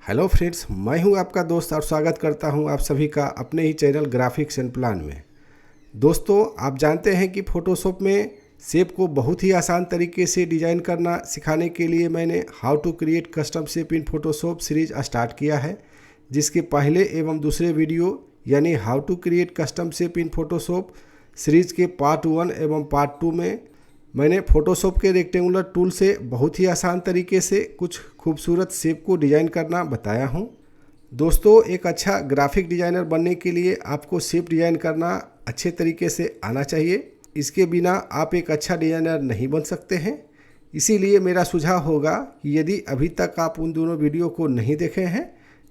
Hello friends, मैं हूं आपका दोस्त और स्वागत करता हूं आप सभी का अपने ही चैनल ग्राफिक्स एंड प्लान में। दोस्तों, आप जानते हैं कि फ़ोटोशॉप में शेप को बहुत ही आसान तरीके से डिज़ाइन करना सिखाने के लिए मैंने how to create custom shape in Photoshop series start किया है, जिसके पहले एवं दूसरे वीडियो यानी how to create custom shape in Photoshop series के पार्ट 1 एवं पार्ट 2 में मैंने फ़ोटोशॉप के रेक्टेंगुलर टूल से बहुत ही आसान तरीके से कुछ खूबसूरत शेप को डिज़ाइन करना बताया हूं। दोस्तों, एक अच्छा ग्राफिक डिज़ाइनर बनने के लिए आपको शेप डिज़ाइन करना अच्छे तरीके से आना चाहिए। इसके बिना आप एक अच्छा डिज़ाइनर नहीं बन सकते हैं। इसीलिए मेरा सुझाव होगा कि यदि अभी तक आप उन दोनों वीडियो को नहीं देखे हैं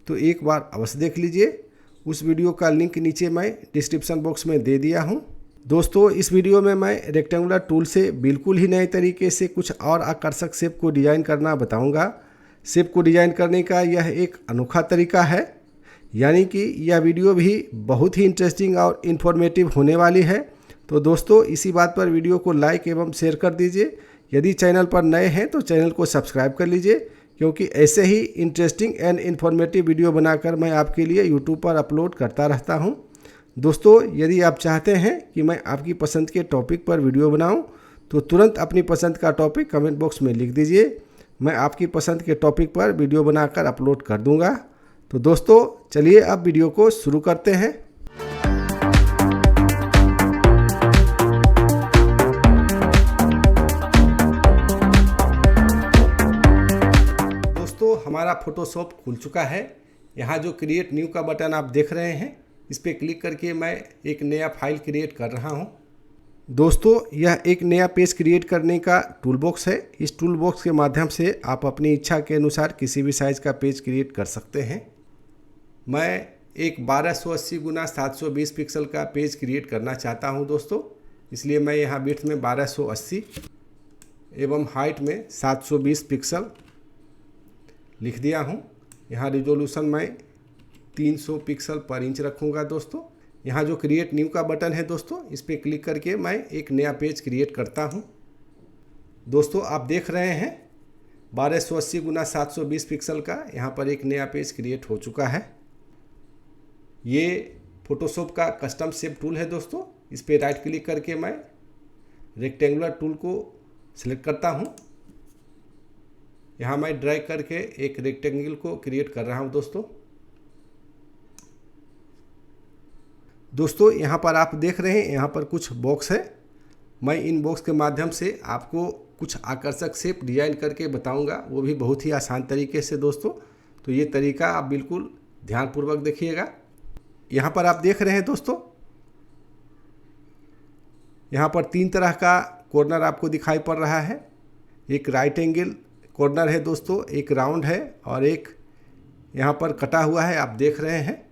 तो एक बार अवश्य देख लीजिए। उस वीडियो का लिंक नीचे मैं डिस्क्रिप्शन बॉक्स में दे दिया हूँ। दोस्तों, इस वीडियो में मैं रेक्टेंगुलर टूल से बिल्कुल ही नए तरीके से कुछ और आकर्षक शेप को डिज़ाइन करना बताऊंगा। शेप को डिज़ाइन करने का यह एक अनोखा तरीका है, यानी कि यह वीडियो भी बहुत ही इंटरेस्टिंग और इन्फॉर्मेटिव होने वाली है। तो दोस्तों, इसी बात पर वीडियो को लाइक एवं शेयर कर दीजिए। यदि चैनल पर नए हैं तो चैनल को सब्सक्राइब कर लीजिए, क्योंकि ऐसे ही इंटरेस्टिंग एंड इन्फॉर्मेटिव वीडियो बनाकर मैं आपके लिए यूट्यूब पर अपलोड करता रहता हूँ। दोस्तों, यदि आप चाहते हैं कि मैं आपकी पसंद के टॉपिक पर वीडियो बनाऊं, तो तुरंत अपनी पसंद का टॉपिक कमेंट बॉक्स में लिख दीजिए। मैं आपकी पसंद के टॉपिक पर वीडियो बनाकर अपलोड कर दूंगा। तो दोस्तों, चलिए अब वीडियो को शुरू करते हैं। दोस्तों, हमारा फोटोशॉप खुल चुका है। यहाँ जो क्रिएट न्यू का बटन आप देख रहे हैं, इस पर क्लिक करके मैं एक नया फाइल क्रिएट कर रहा हूं। दोस्तों, यह एक नया पेज क्रिएट करने का टूल बॉक्स है। इस टूल बॉक्स के माध्यम से आप अपनी इच्छा के अनुसार किसी भी साइज़ का पेज क्रिएट कर सकते हैं। मैं एक 1280 गुना 720 पिक्सल का पेज क्रिएट करना चाहता हूं दोस्तों। इसलिए मैं यहाँ विड्थ में 1280 एवं हाइट में 720 पिक्सल लिख दिया हूँ। यहाँ रिजोल्यूशन मैं 300 पिक्सल पर इंच रखूँगा दोस्तों। यहाँ जो क्रिएट न्यू का बटन है दोस्तों, इस पर क्लिक करके मैं एक नया पेज क्रिएट करता हूँ। दोस्तों, आप देख रहे हैं 1280 गुना 720 पिक्सल का यहाँ पर एक नया पेज क्रिएट हो चुका है। ये फोटोशॉप का कस्टम शेप टूल है दोस्तों। इस पर राइट क्लिक करके मैं रेक्टेंगुलर टूल को सिलेक्ट करता हूँ। यहाँ मैं ड्रैग करके एक रेक्टेंगल को क्रिएट कर रहा हूँ दोस्तों, यहाँ पर आप देख रहे हैं, यहाँ पर कुछ बॉक्स है। मैं इन बॉक्स के माध्यम से आपको कुछ आकर्षक शेप डिज़ाइन करके बताऊंगा, वो भी बहुत ही आसान तरीके से दोस्तों। तो ये तरीका आप बिल्कुल ध्यानपूर्वक देखिएगा। यहाँ पर आप देख रहे हैं दोस्तों, यहाँ पर 3 तरह का कॉर्नर आपको दिखाई पड़ रहा है। एक राइट एंगल कॉर्नर है दोस्तों, एक राउंड है और एक यहाँ पर कटा हुआ है, आप देख रहे हैं।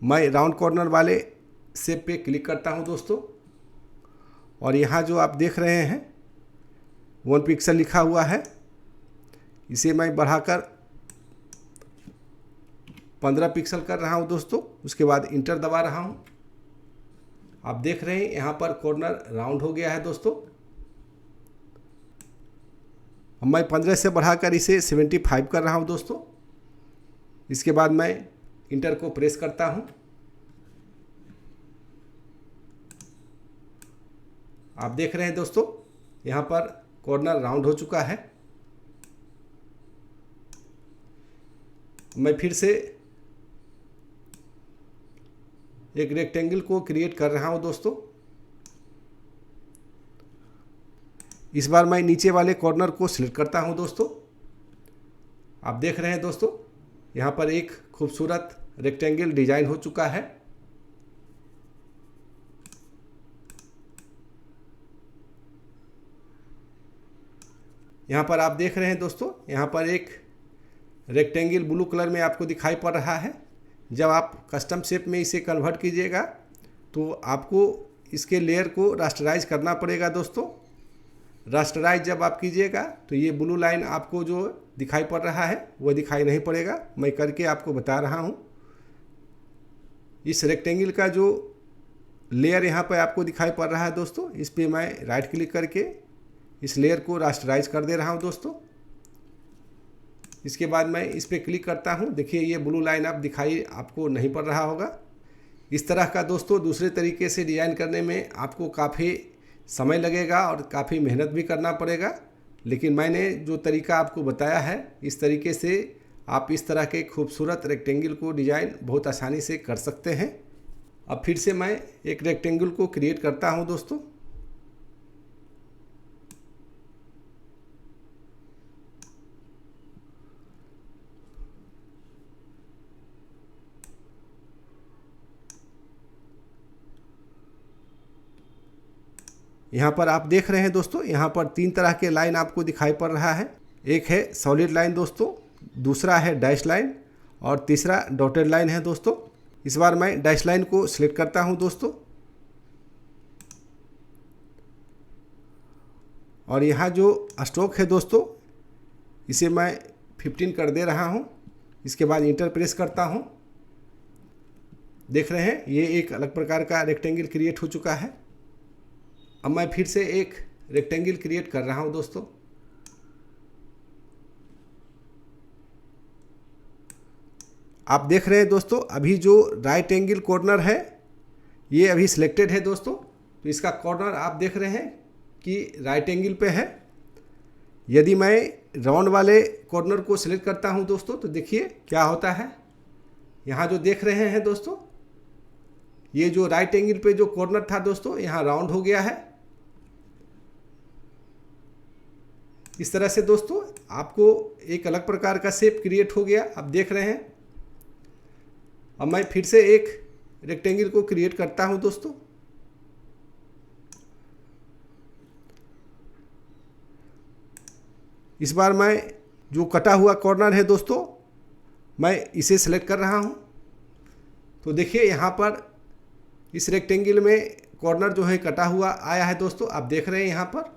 मैं राउंड कॉर्नर वाले शेप पे क्लिक करता हूं दोस्तों, और यहाँ जो आप देख रहे हैं 1 पिक्सल लिखा हुआ है, इसे मैं बढ़ाकर 15 पिक्सल कर रहा हूं दोस्तों। उसके बाद इंटर दबा रहा हूं। आप देख रहे हैं यहाँ पर कॉर्नर राउंड हो गया है दोस्तों। अब मैं 15 से बढ़ाकर इसे 75 कर रहा हूं दोस्तों। इसके बाद मैं इंटर को प्रेस करता हूं। आप देख रहे हैं दोस्तों, यहाँ पर कॉर्नर राउंड हो चुका है। मैं फिर से एक रेक्टेंगल को क्रिएट कर रहा हूं दोस्तों। इस बार मैं नीचे वाले कॉर्नर को सिलेक्ट करता हूं दोस्तों। आप देख रहे हैं दोस्तों, यहाँ पर एक खूबसूरत रेक्टेंगल डिजाइन हो चुका है। यहाँ पर आप देख रहे हैं दोस्तों, यहाँ पर एक रेक्टेंगल ब्लू कलर में आपको दिखाई पड़ रहा है। जब आप कस्टम शेप में इसे कन्वर्ट कीजिएगा तो आपको इसके लेयर को रास्टराइज करना पड़ेगा दोस्तों। रास्टराइज जब आप कीजिएगा तो ये ब्लू लाइन आपको जो दिखाई पड़ रहा है वो दिखाई नहीं पड़ेगा। मैं करके आपको बता रहा हूँ। इस रेक्टेंगल का जो लेयर यहाँ पर आपको दिखाई पड़ रहा है दोस्तों, इस पर मैं राइट क्लिक करके इस लेयर को रास्टराइज कर दे रहा हूँ दोस्तों। इसके बाद मैं इस पर क्लिक करता हूँ। देखिए ये ब्लू लाइन आप दिखाई आपको नहीं पड़ रहा होगा। इस तरह का दोस्तों दूसरे तरीके से डिज़ाइन करने में आपको काफ़ी समय लगेगा और काफ़ी मेहनत भी करना पड़ेगा, लेकिन मैंने जो तरीका आपको बताया है इस तरीके से आप इस तरह के खूबसूरत रेक्टेंगल को डिज़ाइन बहुत आसानी से कर सकते हैं। अब फिर से मैं एक रेक्टेंगल को क्रिएट करता हूं दोस्तों। यहाँ पर आप देख रहे हैं दोस्तों, यहाँ पर 3 तरह के लाइन आपको दिखाई पड़ रहा है। एक है सॉलिड लाइन दोस्तों, दूसरा है डैश लाइन और तीसरा डॉटेड लाइन है दोस्तों। इस बार मैं डैश लाइन को सिलेक्ट करता हूं दोस्तों और यहाँ जो स्ट्रोक है दोस्तों इसे मैं 15 कर दे रहा हूं। इसके बाद इंटर प्रेस करता हूं। देख रहे हैं ये एक अलग प्रकार का रेक्टेंगल क्रिएट हो चुका है। अब मैं फिर से एक रेक्टेंगल क्रिएट कर रहा हूं दोस्तों। आप देख रहे हैं दोस्तों अभी जो राइट एंगल कॉर्नर है ये अभी सिलेक्टेड है दोस्तों। तो इसका कॉर्नर आप देख रहे हैं कि राइट एंगल पे है। यदि मैं राउंड वाले कॉर्नर को सिलेक्ट करता हूं दोस्तों तो देखिए क्या होता है। यहाँ जो देख रहे हैं दोस्तों ये जो राइट एंगल पे जो कॉर्नर था दोस्तों यहाँ राउंड हो गया है। इस तरह से दोस्तों आपको एक अलग प्रकार का शेप क्रिएट हो गया, आप देख रहे हैं। अब मैं फिर से एक रेक्टेंगल को क्रिएट करता हूं दोस्तों। इस बार मैं जो कटा हुआ कॉर्नर है दोस्तों मैं इसे सेलेक्ट कर रहा हूं। तो देखिए यहाँ पर इस रेक्टेंगल में कॉर्नर जो है कटा हुआ आया है दोस्तों, आप देख रहे हैं यहाँ पर।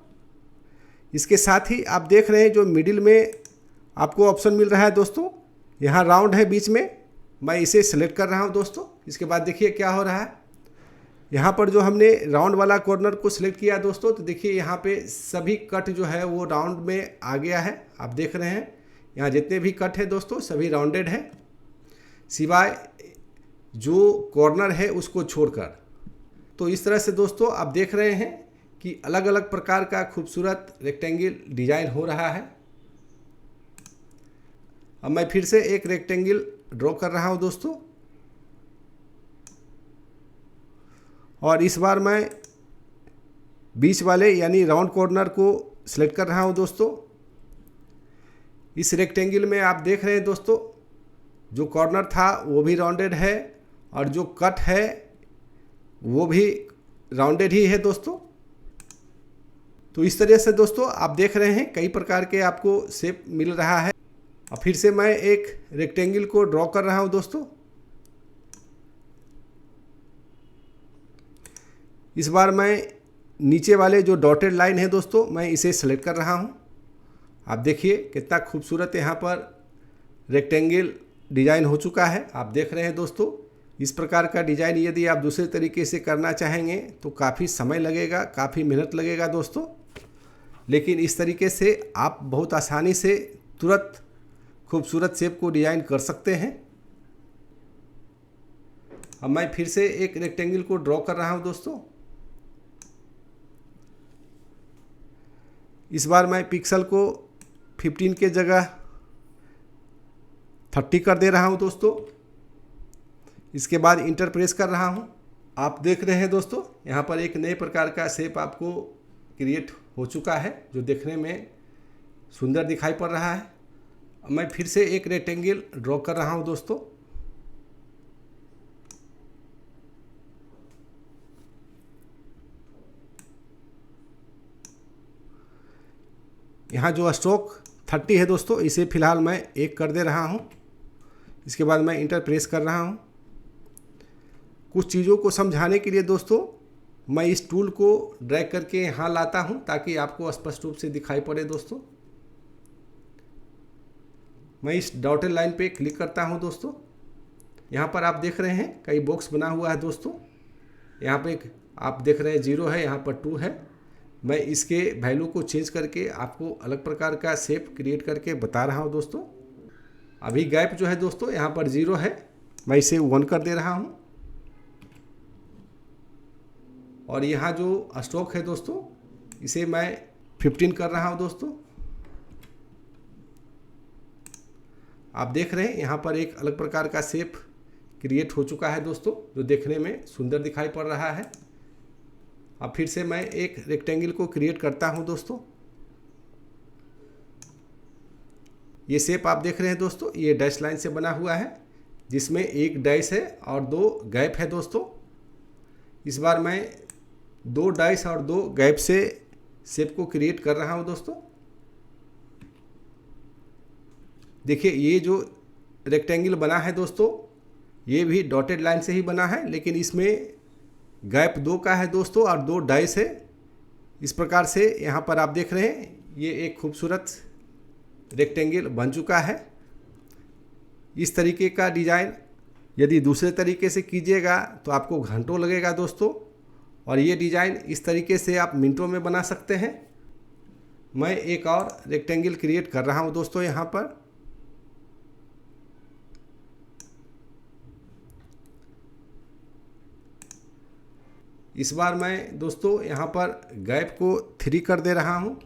इसके साथ ही आप देख रहे हैं जो मिडिल में आपको ऑप्शन मिल रहा है दोस्तों, यहाँ राउंड है बीच में, मैं इसे सेलेक्ट कर रहा हूं दोस्तों। इसके बाद देखिए क्या हो रहा है। यहाँ पर जो हमने राउंड वाला कॉर्नर को सिलेक्ट किया दोस्तों तो देखिए यहाँ पे सभी कट जो है वो राउंड में आ गया है, आप देख रहे हैं। यहाँ जितने भी कट है दोस्तों सभी राउंडेड है, सिवाय जो कॉर्नर है उसको छोड़कर। तो इस तरह से दोस्तों आप देख रहे हैं कि अलग अलग प्रकार का खूबसूरत रेक्टेंगल डिजाइन हो रहा है। अब मैं फिर से एक रेक्टेंगल ड्रॉ कर रहा हूं दोस्तों और इस बार मैं बीच वाले यानी राउंड कॉर्नर को सिलेक्ट कर रहा हूं दोस्तों। इस रेक्टेंगल में आप देख रहे हैं दोस्तों जो कॉर्नर था वो भी राउंडेड है और जो कट है वो भी राउंडेड ही है दोस्तों। तो इस तरह से दोस्तों आप देख रहे हैं कई प्रकार के आपको शेप मिल रहा है। अब फिर से मैं एक रेक्टेंगल को ड्रॉ कर रहा हूं दोस्तों। इस बार मैं नीचे वाले जो डॉटेड लाइन है दोस्तों मैं इसे सेलेक्ट कर रहा हूं। आप देखिए कितना खूबसूरत यहाँ पर रेक्टेंगल डिजाइन हो चुका है, आप देख रहे हैं दोस्तों। इस प्रकार का डिजाइन यदि आप दूसरे तरीके से करना चाहेंगे तो काफ़ी समय लगेगा, काफ़ी मेहनत लगेगा दोस्तों, लेकिन इस तरीके से आप बहुत आसानी से तुरंत खूबसूरत शेप को डिजाइन कर सकते हैं। अब मैं फिर से एक रेक्टेंगल को ड्रॉ कर रहा हूं दोस्तों। इस बार मैं पिक्सल को 15 के जगह 30 कर दे रहा हूं दोस्तों। इसके बाद इंटर प्रेस कर रहा हूं। आप देख रहे हैं दोस्तों यहाँ पर एक नए प्रकार का शेप आपको क्रिएट हो चुका है जो देखने में सुंदर दिखाई पड़ रहा है। मैं फिर से एक रेक्टेंगल ड्रॉ कर रहा हूं दोस्तों। यहाँ जो स्ट्रोक 30 है दोस्तों इसे फिलहाल मैं 1 कर दे रहा हूं। इसके बाद मैं इंटर प्रेस कर रहा हूं। कुछ चीज़ों को समझाने के लिए दोस्तों मैं इस टूल को ड्रैग करके यहाँ लाता हूं ताकि आपको स्पष्ट रूप से दिखाई पड़े दोस्तों। मैं इस डॉटेड लाइन पे क्लिक करता हूं दोस्तों। यहाँ पर आप देख रहे हैं कई बॉक्स बना हुआ है दोस्तों। यहाँ पे आप देख रहे हैं 0 है, यहाँ पर 2 है। मैं इसके वैल्यू को चेंज करके आपको अलग प्रकार का शेप क्रिएट करके बता रहा हूँ दोस्तों। अभी गैप जो है दोस्तों यहाँ पर 0 है, मैं इसे 1 कर दे रहा हूँ। और यहाँ जो स्ट्रोक है दोस्तों इसे मैं 15 कर रहा हूँ दोस्तों। आप देख रहे हैं यहाँ पर एक अलग प्रकार का शेप क्रिएट हो चुका है दोस्तों, जो देखने में सुंदर दिखाई पड़ रहा है। अब फिर से मैं एक रेक्टेंगल को क्रिएट करता हूँ दोस्तों। ये शेप आप देख रहे हैं दोस्तों, ये डैश लाइन से बना हुआ है, जिसमें एक डैश है और 2 गैप है दोस्तों। इस बार मैं 2 डैश और 2 गैप से शेप को क्रिएट कर रहा हूँ दोस्तों। देखिए ये जो रेक्टेंगल बना है दोस्तों, ये भी डॉटेड लाइन से ही बना है, लेकिन इसमें गैप 2 का है दोस्तों और 2 डैश है। इस प्रकार से यहाँ पर आप देख रहे हैं ये एक खूबसूरत रेक्टेंगल बन चुका है। इस तरीके का डिज़ाइन यदि दूसरे तरीके से कीजिएगा तो आपको घंटों लगेगा दोस्तों, और ये डिज़ाइन इस तरीके से आप मिनटों में बना सकते हैं। मैं एक और रेक्टेंगल क्रिएट कर रहा हूँ दोस्तों यहाँ पर। इस बार मैं दोस्तों यहाँ पर गैप को 3 कर दे रहा हूँ,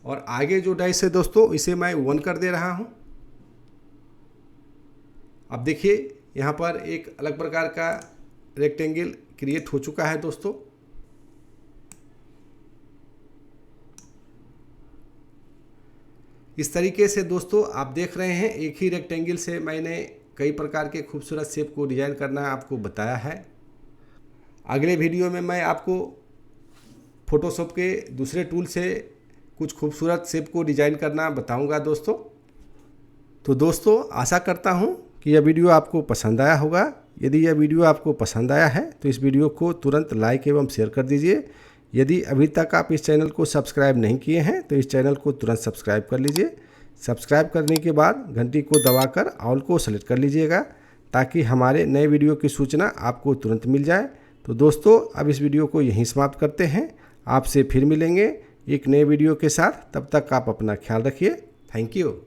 और आगे जो डैश है दोस्तों इसे मैं 1 कर दे रहा हूँ। अब देखिए यहाँ पर एक अलग प्रकार का रेक्टेंगल क्रिएट हो चुका है दोस्तों। इस तरीके से दोस्तों आप देख रहे हैं एक ही रेक्टेंगल से मैंने कई प्रकार के खूबसूरत शेप को डिज़ाइन करना आपको बताया है। अगले वीडियो में मैं आपको फोटोशॉप के दूसरे टूल से कुछ खूबसूरत शेप को डिज़ाइन करना बताऊंगा दोस्तों। तो दोस्तों आशा करता हूं कि यह वीडियो आपको पसंद आया होगा। यदि यह वीडियो आपको पसंद आया है तो इस वीडियो को तुरंत लाइक एवं शेयर कर दीजिए। यदि अभी तक आप इस चैनल को सब्सक्राइब नहीं किए हैं तो इस चैनल को तुरंत सब्सक्राइब कर लीजिए। सब्सक्राइब करने के बाद घंटी को दबाकर ऑल को सेलेक्ट कर लीजिएगा, ताकि हमारे नए वीडियो की सूचना आपको तुरंत मिल जाए। तो दोस्तों अब इस वीडियो को यहीं समाप्त करते हैं। आपसे फिर मिलेंगे एक नए वीडियो के साथ। तब तक आप अपना ख्याल रखिए। Thank you.